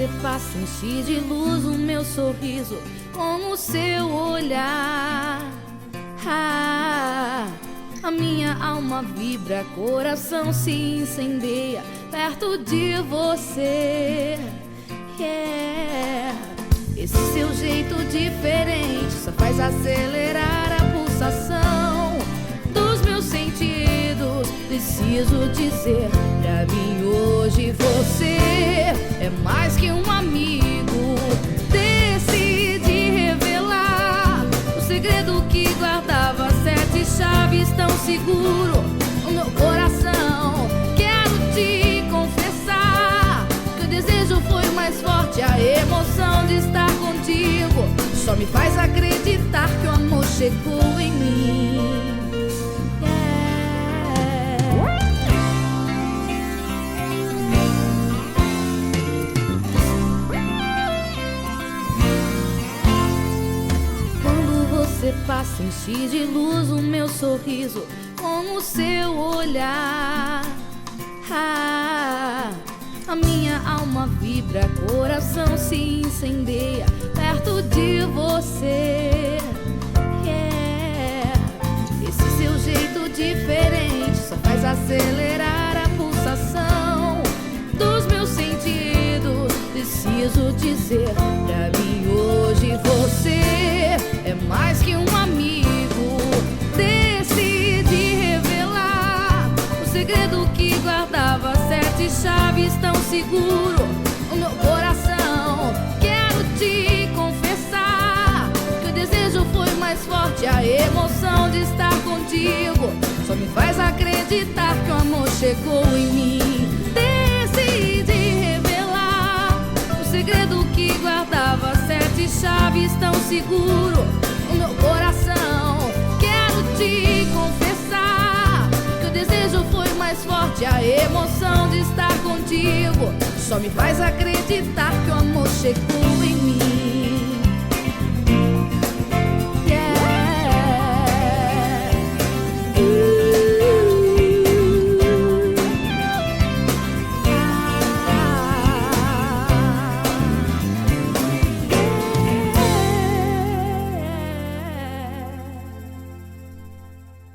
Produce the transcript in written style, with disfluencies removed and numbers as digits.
você passa, enche de luz o meu sorriso com o seu olhar. A minha alma vibra, coração se incendeia perto de você. Esse seu jeito diferente só faz acelerar a pulsação dos meus sentidos. Preciso dizer pra mim hoje, você é mais que um amigo. Decidi revelar o segredo que guardava 7 chaves tão seguro no meu coração. Quero te confessar que o desejo foi mais forte, a emoção de estar contigo só me faz acreditar que o amor chegou em mim. Você passa, enche de luz o meu sorriso com o seu olhar. A minha alma vibra, coração se incendeia perto de você. Esse seu jeito diferente só faz acelerar a pulsação dos meus sentidos. Preciso dizer pra mim hoje, você é mais que um amigo. Decidi revelar o segredo que guardava 7 chaves tão seguro no meu coração. Quero te confessar que o desejo foi mais forte, a emoção de estar contigo só me faz acreditar que o amor chegou em mim. Decidi revelar o segredo que guardava 7 chaves tão seguro no meu coração. Quero te confessar que o desejo foi mais forte, a emoção de estar contigo só me faz acreditar que o amor chegou em mim.